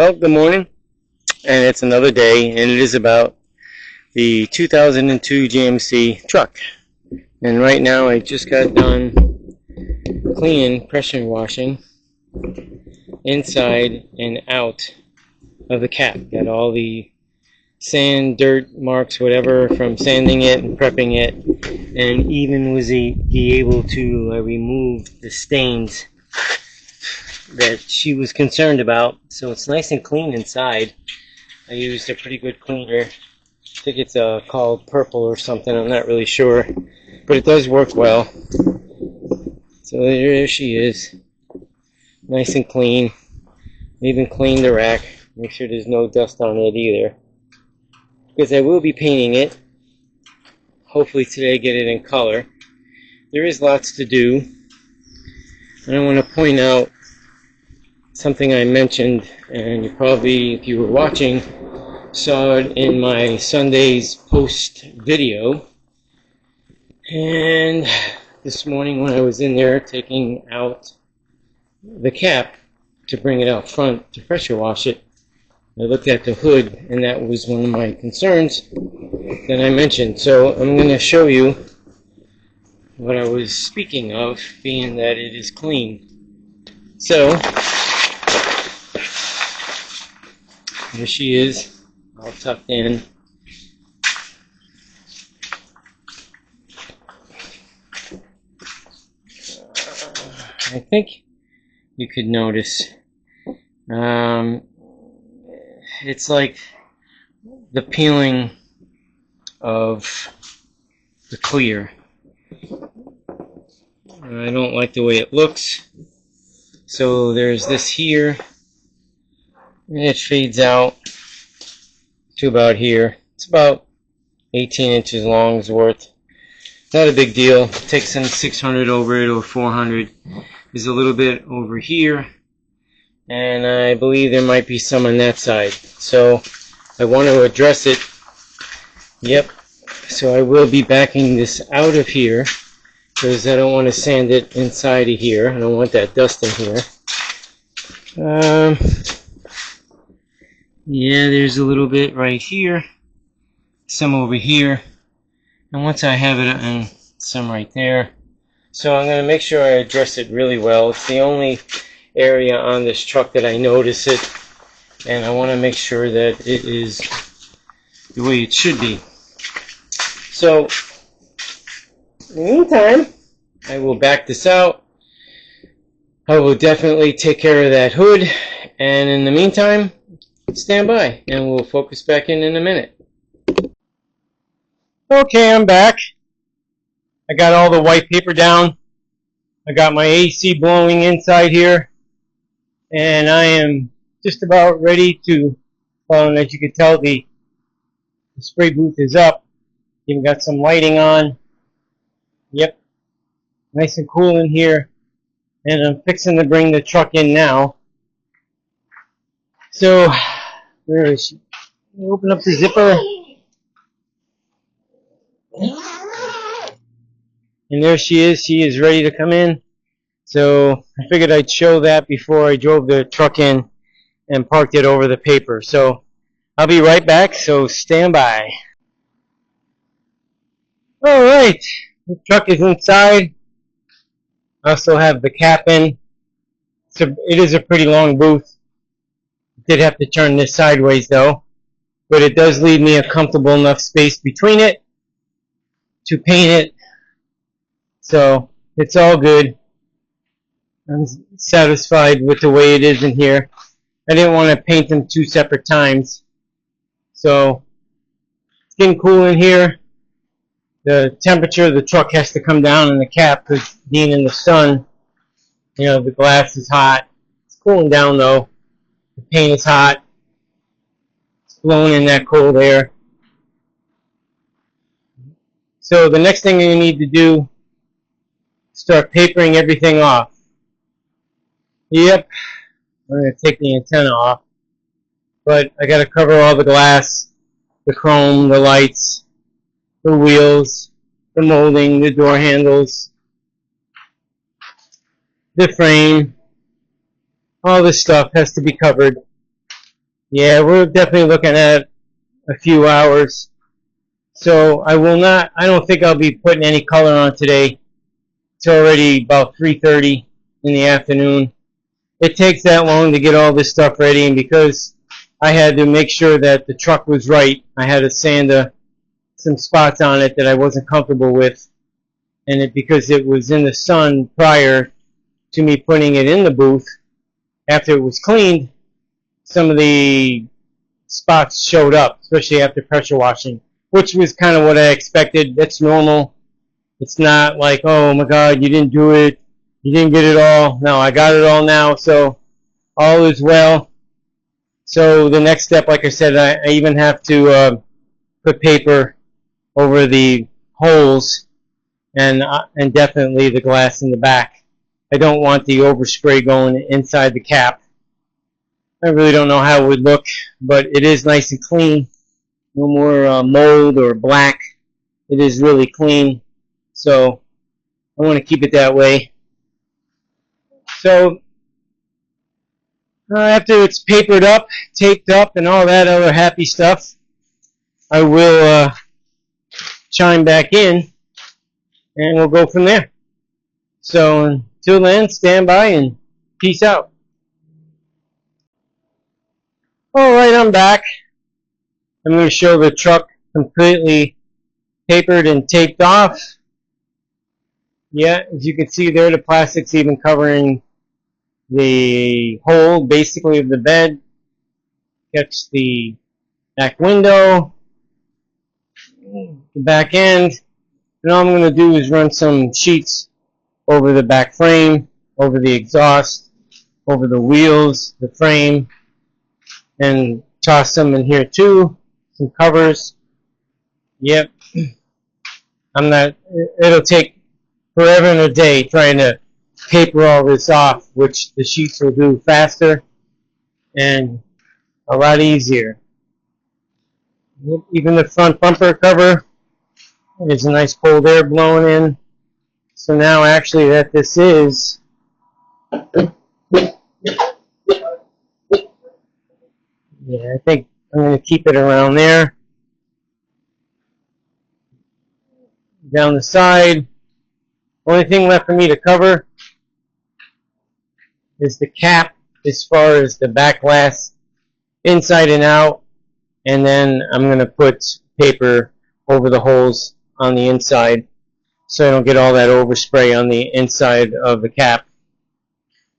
Well, good morning, and it's another day, and it is about the 2002 GMC truck. And right now I just got done cleaning, pressure washing inside and out of the cap. Got all the sand, dirt, marks, whatever from sanding it and prepping it, and even was able to remove the stains that she was concerned about. So it's nice and clean inside. I used a pretty good cleaner. I think it's called Purple or something, I'm not really sure, but it does work well. So there she is, nice and clean. Even cleaned the rack, make sure there's no dust on it either, because I will be painting it. Hopefully today get it in color. There is lots to do, and I want to point out something I mentioned, and you probably, if you were watching, saw it in my Sunday's post video. And this morning when I was in there taking out the cap to bring it out front to pressure wash it, I looked at the hood, and that was one of my concerns that I mentioned. So I'm going to show you what I was speaking of, being that it is clean. So here she is, all tucked in. I think you could notice it's like the peeling of the clear. I don't like the way it looks. So there's this here. It fades out to about here. It's about 18 inches long worth. Not a big deal. Take some 600 over it or 400. There's a little bit over here, and I believe there might be some on that side. So I want to address it. Yep. So I will be backing this out of here because I don't want to sand it inside of here. I don't want that dust in here. Yeah, there's a little bit right here, some over here, and once I have it, and some right there. So I'm going to make sure I address it really well. It's the only area on this truck that I notice it, and I want to make sure that it is the way it should be. So in the meantime, I will back this out. I will definitely take care of that hood, and in the meantime, stand by, and we'll focus back in a minute. Okay, I'm back. I got all the white paper down. I got my AC blowing inside here, and I am just about ready to, well, as you can tell, the spray booth is up. Even got some lighting on. Yep, nice and cool in here, and I'm fixing to bring the truck in now. So where is she? Open up the zipper. And there she is. She is ready to come in. So I figured I'd show that before I drove the truck in and parked it over the paper. So I'll be right back, so stand by. Alright, the truck is inside. I also have the cap in. So it is a pretty long booth. Did have to turn this sideways though, but it does leave me a comfortable enough space between it to paint it, so it's all good. I'm satisfied with the way it is in here. I didn't want to paint them two separate times, so it's getting cool in here. The temperature of the truck has to come down in the cap because being in the sun, you know, the glass is hot. It's cooling down though. The paint is hot. It's blowing in that cold air. So the next thing you need to do is start papering everything off. Yep, I'm going to take the antenna off. But I got to cover all the glass, the chrome, the lights, the wheels, the molding, the door handles, the frame. All this stuff has to be covered. Yeah, we're definitely looking at a few hours. So I will not, I don't think I'll be putting any color on today. It's already about 3:30 in the afternoon. It takes that long to get all this stuff ready, and because I had to make sure that the truck was right, I had to sand some spots on it that I wasn't comfortable with. And because it was in the sun prior to me putting it in the booth, after it was cleaned, some of the spots showed up, especially after pressure washing, which was kind of what I expected. That's normal. It's not like, oh my God, you didn't do it, you didn't get it all. No, I got it all now, so all is well. So the next step, like I said, I even have to put paper over the holes and definitely the glass in the back. I don't want the overspray going inside the cap. I really don't know how it would look, but it is nice and clean. No more mold or black. It is really clean, so I want to keep it that way. So after it's papered up, taped up, and all that other happy stuff, I will chime back in, and we'll go from there. So until then, stand by and peace out. All right, I'm back. I'm going to show the truck completely papered and taped off. Yeah, as you can see there, the plastic's even covering the hole, basically, of the bed. Catch the back window, the back end. And all I'm going to do is run some sheets over the back frame, over the exhaust, over the wheels, the frame, and toss them in here too. Some covers. Yep. It'll take forever and a day trying to paper all this off, which the sheets will do faster and a lot easier. Yep. Even the front bumper cover, there's a nice cold air blowing in. So now actually that this is yeah, I think I'm going to keep it around there. Down the side. Only thing left for me to cover is the cap as far as the back glass inside and out. And then I'm going to put paper over the holes on the inside so I don't get all that overspray on the inside of the cap.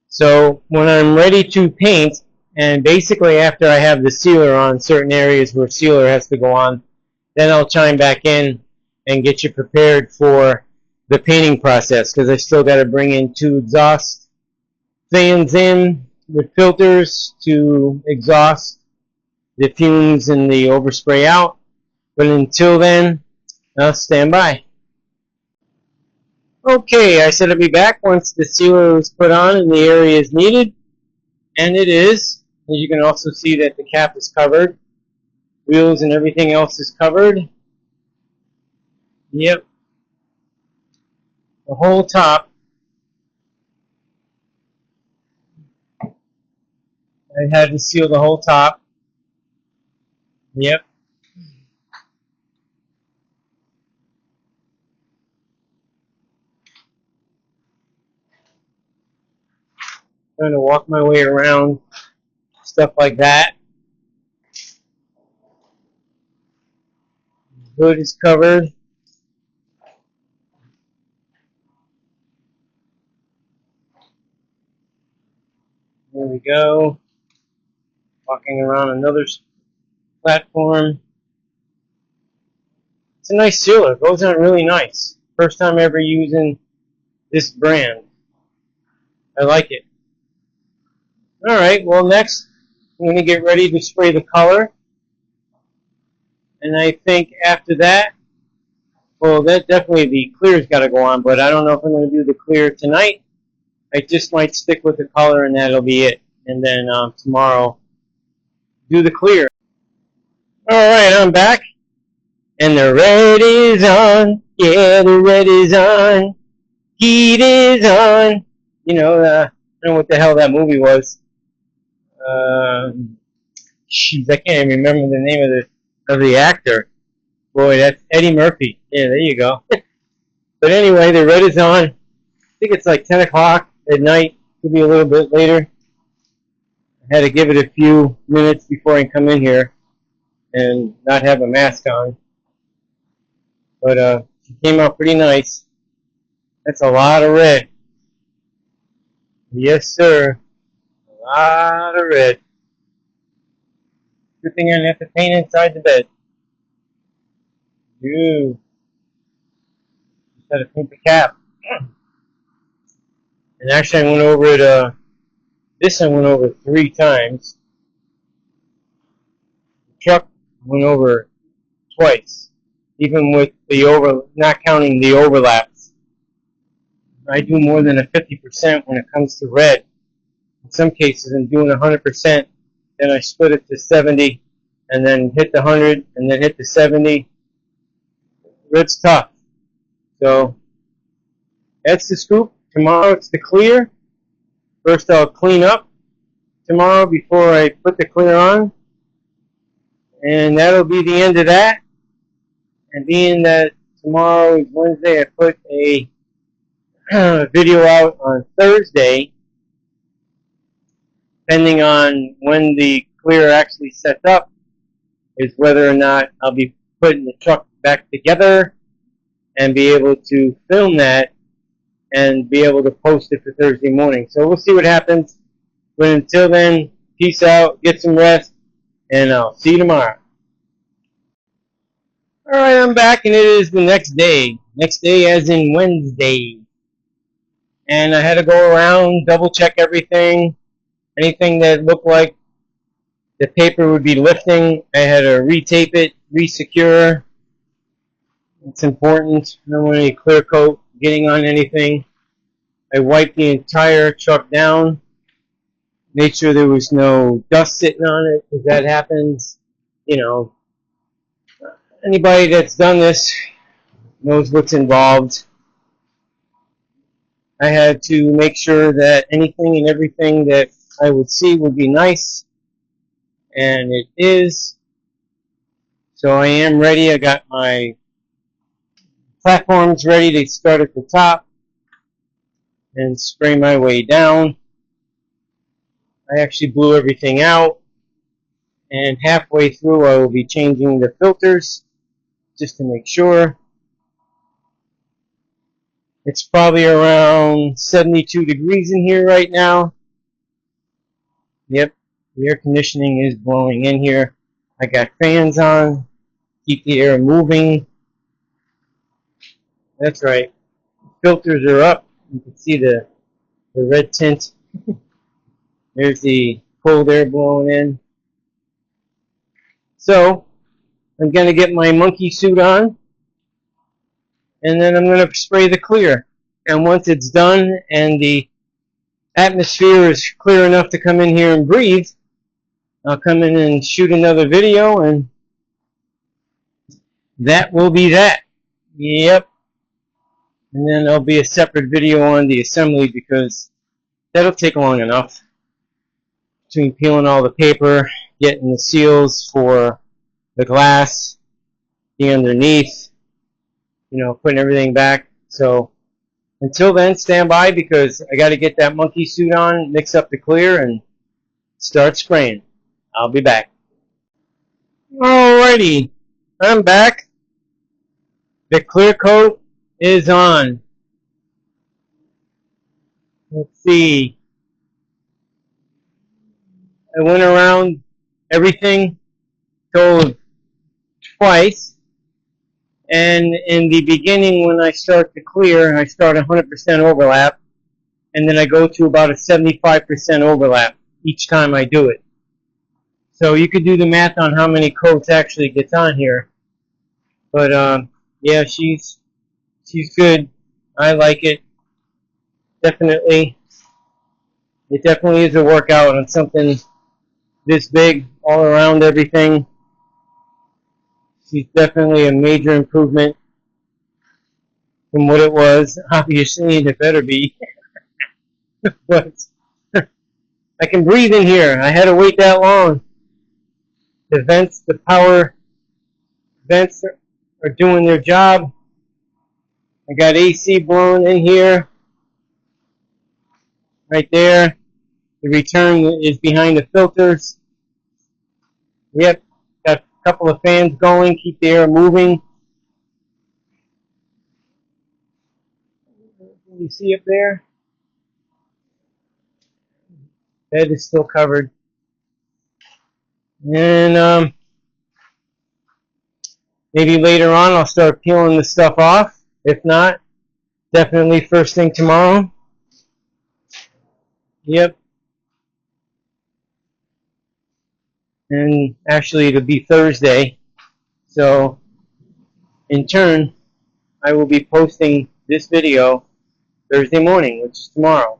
So when I'm ready to paint, and basically after I have the sealer on certain areas where sealer has to go on, then I'll chime back in and get you prepared for the painting process, because I still got to bring in 2 exhaust fans in with filters to exhaust the fumes and the overspray out. But until then, I'll stand by. Okay, I said I'd be back once the sealer is put on and the area is needed, and it is. As you can also see that the cap is covered, wheels and everything else is covered. Yep, the whole top. I had to seal the whole top. Yep. Trying to walk my way around, stuff like that. Hood is covered. There we go. Walking around another platform. It's a nice sealer. It goes on really nice. First time ever using this brand. I like it. Alright, well next I'm going to get ready to spray the color. And I think after that, well, that definitely the clear's got to go on, but I don't know if I'm going to do the clear tonight. I just might stick with the color and that'll be it. And then tomorrow, do the clear. Alright, I'm back. And the red is on. Yeah, the red is on. Heat is on. You know, I don't know what the hell that movie was. Jeez, I can't even remember the name of the actor. Boy, that's Eddie Murphy. Yeah, there you go. But anyway, the red is on. I think it's like 10 o'clock at night. Could be a little bit later. I had to give it a few minutes before I come in here and not have a mask on. But she came out pretty nice. That's a lot of red. Yes, sir. A lot of red. Good thing I didn't have to paint inside the bed. Ooh. Just had to paint the cap. And actually I went over it, this I went over 3 times. The truck went over twice. Even with the not counting the overlaps. I do more than a 50% when it comes to red. In some cases I'm doing 100%. Then I split it to 70, and then hit the 100, and then hit the 70. Red's tough. So that's the scoop. Tomorrow it's the clear. First I'll clean up tomorrow before I put the clear on. And that'll be the end of that. And being that tomorrow is Wednesday, I put a video out on Thursday, depending on when the clear actually sets up, is whether or not I'll be putting the truck back together and be able to film that and be able to post it for Thursday morning. So we'll see what happens. But until then, peace out, get some rest, and I'll see you tomorrow. Alright, I'm back, and it is the next day. Next day as in Wednesday. And I had to go around, double check everything. Anything that looked like the paper would be lifting, I had to retape it, resecure. It's important. I don't want any clear coat getting on anything. I wiped the entire truck down. Made sure there was no dust sitting on it, because that happens. You know, anybody that's done this knows what's involved. I had to make sure that anything and everything that I would see would be nice. And it is. So I am ready. I got my platforms ready to start at the top and spray my way down. I actually blew everything out, and halfway through I will be changing the filters just to make sure. It's probably around 72 degrees in here right now. Yep, the air conditioning is blowing in here. I got fans on, keep the air moving. That's right. Filters are up. You can see the red tint. There's the cold air blowing in. So, I'm going to get my monkey suit on, and then I'm going to spray the clear. And once it's done and the atmosphere is clear enough to come in here and breathe, I'll come in and shoot another video, and that will be that. Yep. And then there'll be a separate video on the assembly, because that'll take long enough. Between peeling all the paper, getting the seals for the glass, the underneath, you know, putting everything back. So until then, stand by, because I got to get that monkey suit on, mix up the clear, and start spraying. I'll be back. Alrighty, I'm back. The clear coat is on. Let's see. I went around everything told twice, and in the beginning when I start to clear, I start 100% overlap, and then I go to about a 75% overlap each time I do it. So you could do the math on how many coats actually gets on here. But yeah, she's good. I like it. Definitely. It definitely is a workout on something this big, all around everything. She's definitely a major improvement from what it was. Obviously, and it better be. But I can breathe in here. I had to wait that long. the vents, the power vents are doing their job. I got AC blowing in here, right there. The return is behind the filters. Yep, got a couple of fans going, keep the air moving. You see up there? Bed is still covered. And maybe later on I'll start peeling the stuff off. If not, definitely first thing tomorrow. Yep. And actually it'll be Thursday. So in turn, I will be posting this video Thursday morning, which is tomorrow.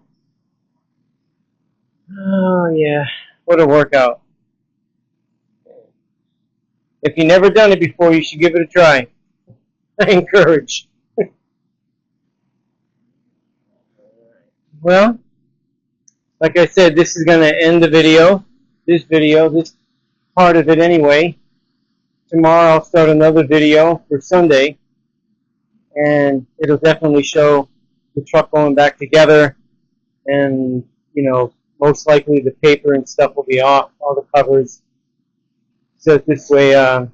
Oh yeah, what a workout. If you've never done it before, you should give it a try. I encourage. Well, like I said, this is going to end the video. This part of it anyway. Tomorrow I'll start another video for Sunday, and it'll definitely show the truck going back together, and most likely the paper and stuff will be off, all the covers, so this way as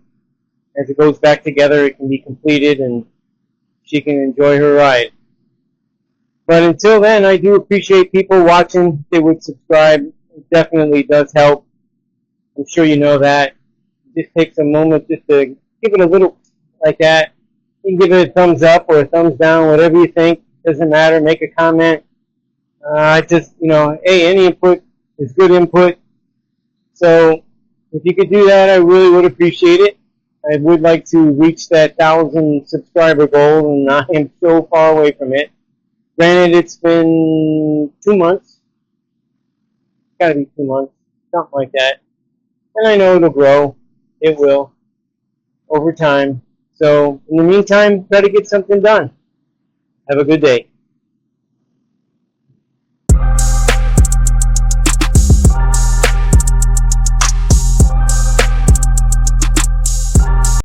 it goes back together it can be completed and she can enjoy her ride. But until then, I do appreciate people watching. If they would subscribe. It definitely does help. I'm sure you know that. It just takes a moment just to give it a little like that. You can give it a thumbs up or a thumbs down, whatever you think. Doesn't matter. Make a comment. Hey, any input is good input. So if you could do that, I really would appreciate it. I would like to reach that 1,000 subscriber goal, and I am so far away from it. Granted, it's been 2 months. It's got to be 2 months, something like that. And I know it'll grow. It will, over time. So, in the meantime, try to get something done. Have a good day.